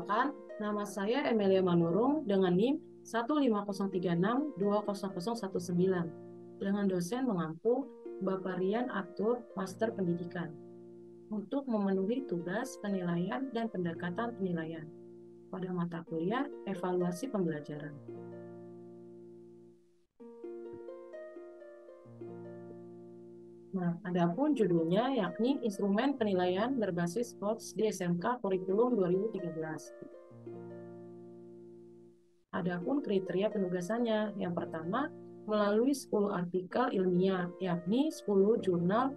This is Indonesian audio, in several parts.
Perkenalkan, nama saya Emilia Manurung dengan NIM 15036200019 dengan dosen mengampu Bapak Rian Arthur, Master Pendidikan, untuk memenuhi tugas penilaian dan pendekatan penilaian pada mata kuliah evaluasi pembelajaran. Nah, adapun judulnya yakni Instrumen Penilaian Berbasis POTS di SMK Kurikulum 2013. Adapun kriteria penugasannya, yang pertama, melalui 10 artikel ilmiah, yakni 10 jurnal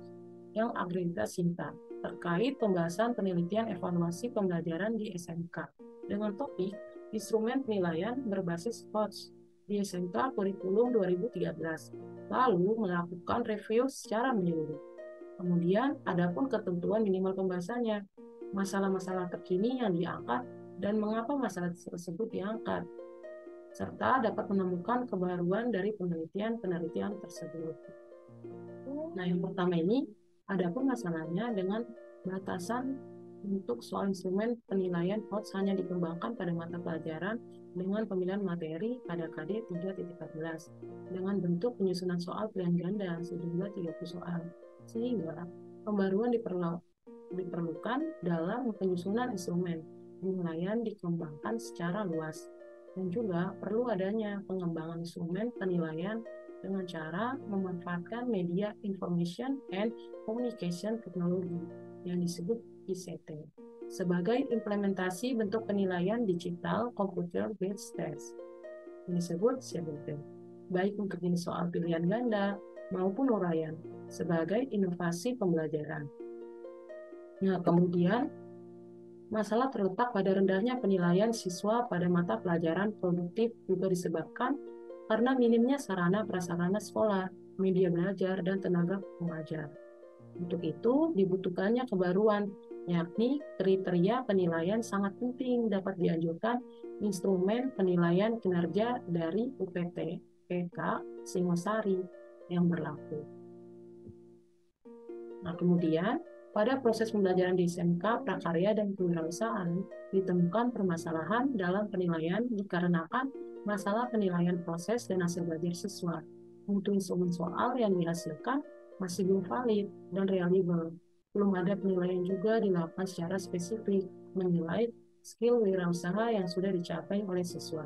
yang akreditasi SINTA, terkait pembahasan penelitian evaluasi pembelajaran di SMK, dengan topik instrumen penilaian berbasis POTS di SMK Kurikulum 2013, lalu melakukan review secara menyeluruh. Kemudian, adapun ketentuan minimal pembahasannya, masalah-masalah terkini yang diangkat dan mengapa masalah tersebut diangkat, serta dapat menemukan kebaruan dari penelitian-penelitian tersebut. Nah, yang pertama ini, adapun masalahnya dengan batasan untuk soal instrumen penilaian POTS hanya dikembangkan pada mata pelajaran dengan pemilihan materi pada KD 3.14 dengan bentuk penyusunan soal pilihan ganda sejumlah 30 soal. Sehingga pembaruan diperlukan dalam penyusunan instrumen penilaian dikembangkan secara luas. Dan juga perlu adanya pengembangan instrumen penilaian dengan cara memanfaatkan media Information and Communication Technology yang disebut ICT sebagai implementasi bentuk penilaian digital Computer Based Test yang disebut CBT, baik untuk jenis soal pilihan ganda maupun uraian sebagai inovasi pembelajaran. Nah, kemudian masalah terletak pada rendahnya penilaian siswa pada mata pelajaran produktif juga disebabkan karena minimnya sarana prasarana sekolah, media belajar, dan tenaga pengajar. Untuk itu, dibutuhkannya kebaruan, yakni kriteria penilaian sangat penting dapat dianjurkan instrumen penilaian kinerja dari UPT, PK, Singosari yang berlaku. Nah, kemudian, pada proses pembelajaran di SMK, prakarya, dan kewirausahaan, ditemukan permasalahan dalam penilaian dikarenakan masalah penilaian proses dan hasil belajar siswa. Untuk instrumen soal yang dihasilkan masih belum valid dan reliable. Belum ada penilaian juga dilakukan secara spesifik, menilai skill wirausaha yang sudah dicapai oleh siswa.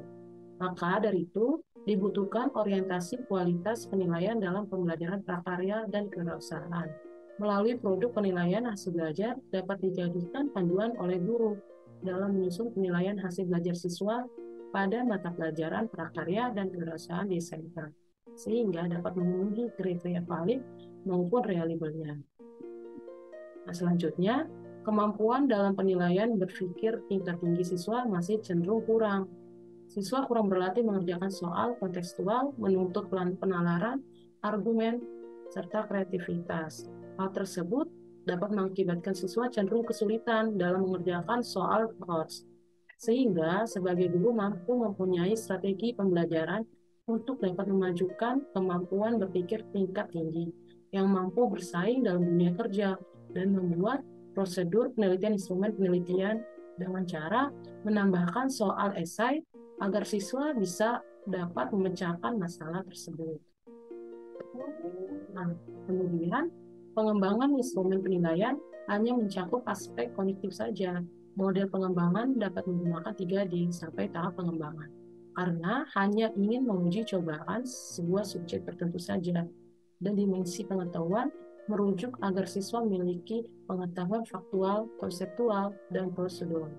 Maka dari itu, dibutuhkan orientasi kualitas penilaian dalam pembelajaran prakarya dan kewirausahaan. Melalui produk penilaian hasil belajar dapat dijadikan panduan oleh guru dalam menyusun penilaian hasil belajar siswa pada mata pelajaran prakarya dan kewirausahaan di SMK, sehingga dapat memenuhi kriteria valid maupun reliable-nya. Nah, selanjutnya, kemampuan dalam penilaian berpikir tingkat tinggi siswa masih cenderung kurang. Siswa kurang berlatih mengerjakan soal kontekstual, menuntut penalaran, argumen, serta kreativitas. Hal tersebut dapat mengakibatkan siswa cenderung kesulitan dalam mengerjakan soal POTS, sehingga sebagai guru mampu mempunyai strategi pembelajaran untuk dapat memajukan kemampuan berpikir tingkat tinggi yang mampu bersaing dalam dunia kerja dan membuat prosedur penelitian instrumen penelitian dengan cara menambahkan soal esai agar siswa bisa dapat memecahkan masalah tersebut. Nah, kemudian pengembangan instrumen penilaian hanya mencakup aspek kognitif saja. Model pengembangan dapat menggunakan 3D sampai tahap pengembangan, karena hanya ingin menguji cobaan sebuah subjek tertentu saja, dan dimensi pengetahuan merujuk agar siswa memiliki pengetahuan faktual, konseptual, dan prosedur.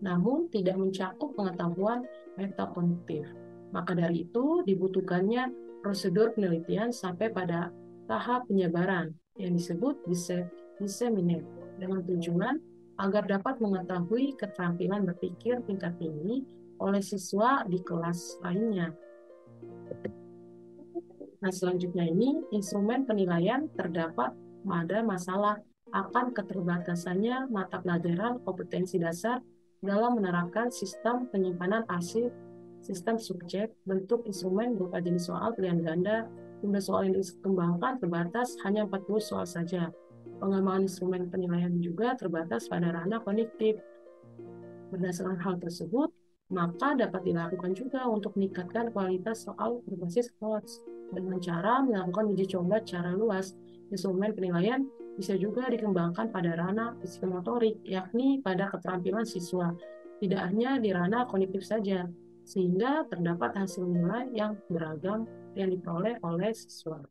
Namun tidak mencakup pengetahuan metakognitif. Maka dari itu dibutuhkannya prosedur penelitian sampai pada tahap penyebaran yang disebut disseminate dengan tujuan agar dapat mengetahui keterampilan berpikir tingkat tinggi oleh siswa di kelas lainnya. Nah, selanjutnya ini instrumen penilaian terdapat pada masalah akan keterbatasannya mata pelajaran kompetensi dasar dalam menerapkan sistem penyimpanan arsip, sistem subjek, bentuk instrumen berupa jenis soal pilihan ganda, jumlah soal yang dikembangkan terbatas hanya 40 soal saja. Pengembangan instrumen penilaian juga terbatas pada ranah kognitif. Berdasarkan hal tersebut, maka dapat dilakukan juga untuk meningkatkan kualitas soal berbasis HOTS dengan cara melakukan uji coba secara luas. Instrumen penilaian bisa juga dikembangkan pada ranah psikomotorik, yakni pada keterampilan siswa, tidak hanya di ranah kognitif saja, sehingga terdapat hasil nilai yang beragam yang diperoleh oleh siswa.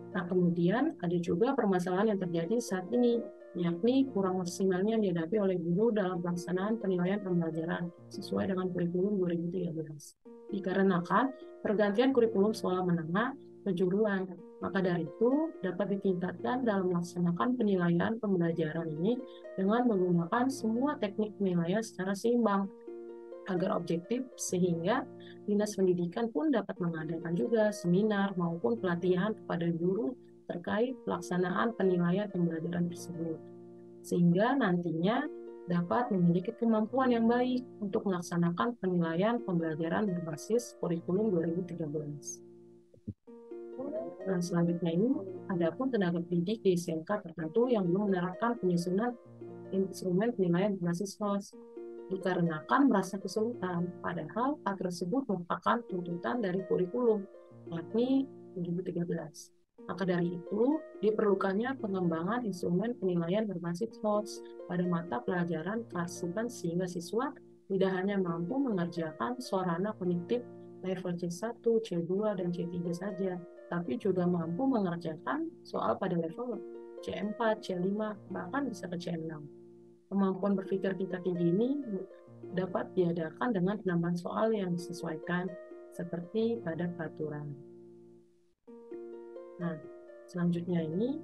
Nah, kemudian ada juga permasalahan yang terjadi saat ini, yakni kurang maksimalnya yang dihadapi oleh guru dalam pelaksanaan penilaian pembelajaran sesuai dengan kurikulum 2013. Dikarenakan pergantian kurikulum sekolah menengah kejuruan, maka dari itu dapat ditingkatkan dalam melaksanakan penilaian pembelajaran ini dengan menggunakan semua teknik penilaian secara seimbang agar objektif, sehingga Dinas Pendidikan pun dapat mengadakan juga seminar maupun pelatihan kepada guru terkait pelaksanaan penilaian pembelajaran tersebut, sehingga nantinya dapat memiliki kemampuan yang baik untuk melaksanakan penilaian pembelajaran berbasis kurikulum 2013. Nah, selanjutnya ini, ada pun tenaga pendidik di SMK tertentu yang belum menerapkan penyusunan instrumen penilaian berbasis HOS dikarenakan merasa kesulitan, padahal hal tersebut merupakan tuntutan dari kurikulum, yakni 2013. Maka dari itu, diperlukannya pengembangan instrumen penilaian berbasis HOTS pada mata pelajaran kearsipan sehingga siswa tidak hanya mampu mengerjakan sarana kognitif level C1, C2, dan C3 saja, tapi juga mampu mengerjakan soal pada level C4, C5, bahkan bisa ke C6. Kemampuan berpikir tingkat tinggi ini dapat diadakan dengan penambahan soal yang disesuaikan seperti pada peraturan. Nah, selanjutnya ini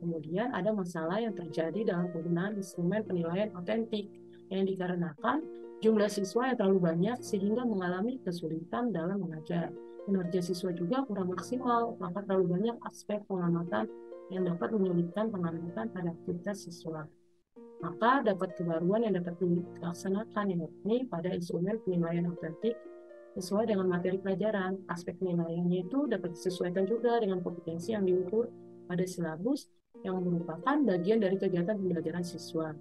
kemudian ada masalah yang terjadi dalam penggunaan instrumen penilaian otentik yang dikarenakan jumlah siswa yang terlalu banyak sehingga mengalami kesulitan dalam mengajar. Kinerja siswa juga kurang maksimal, maka terlalu banyak aspek pengamatan yang dapat menyulitkan pengamatan pada aktivitas siswa. Maka dapat kebaruan yang dapat dilaksanakan yakni pada instrumen penilaian otentik sesuai dengan materi pelajaran. Aspek penilaiannya itu dapat disesuaikan juga dengan kompetensi yang diukur pada silabus yang merupakan bagian dari kegiatan pembelajaran siswa.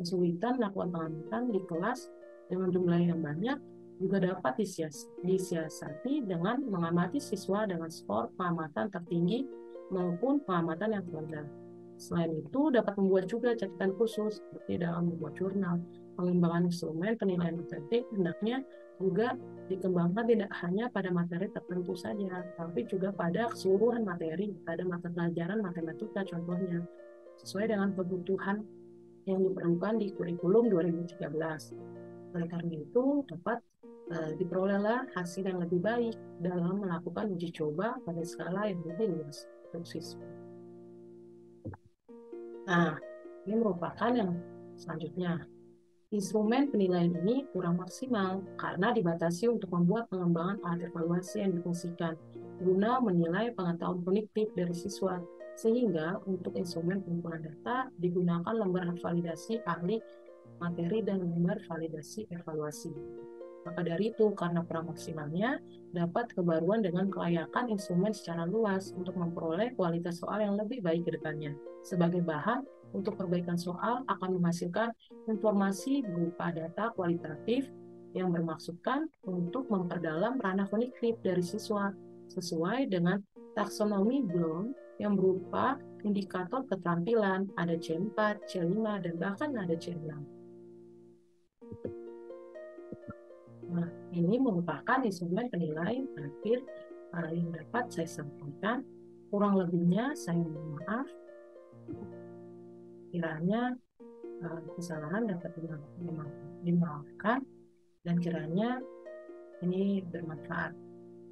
Kesulitan melakukan pengamatan di kelas dengan jumlah yang banyak juga dapat disiasati dengan mengamati siswa dengan skor pengamatan tertinggi maupun pengamatan yang terendah. Selain itu, dapat membuat juga catatan khusus, seperti dalam membuat jurnal. Pengembangan instrumen penilaian otentik hendaknya juga dikembangkan tidak hanya pada materi tertentu saja, tapi juga pada keseluruhan materi, pada mata pelajaran matematika contohnya, sesuai dengan kebutuhan yang diperlukan di kurikulum 2013. Oleh karena itu, dapat diperolehlah hasil yang lebih baik dalam melakukan uji coba pada skala yang lebih luas untuk siswa. Nah, ini merupakan yang selanjutnya. Instrumen penilaian ini kurang maksimal karena dibatasi untuk membuat pengembangan alat evaluasi yang difungsikan guna menilai pengetahuan kognitif dari siswa, sehingga untuk instrumen pengumpulan data digunakan lembar validasi ahli materi dan lembar validasi evaluasi. Maka dari itu, karena kurang maksimalnya, dapat kebaruan dengan kelayakan instrumen secara luas untuk memperoleh kualitas soal yang lebih baik ke depannya. Sebagai bahan untuk perbaikan soal akan menghasilkan informasi berupa data kualitatif yang bermaksudkan untuk memperdalam ranah kognitif dari siswa sesuai dengan taksonomi Bloom yang berupa indikator keterampilan, ada C4, C5, dan bahkan ada C6. Nah, ini merupakan instrumen penilaian akhir yang dapat saya sampaikan. Kurang lebihnya saya mohon maaf. Kiranya kesalahan dapat dimaafkan dan kiranya ini bermanfaat.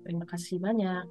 Terima kasih banyak.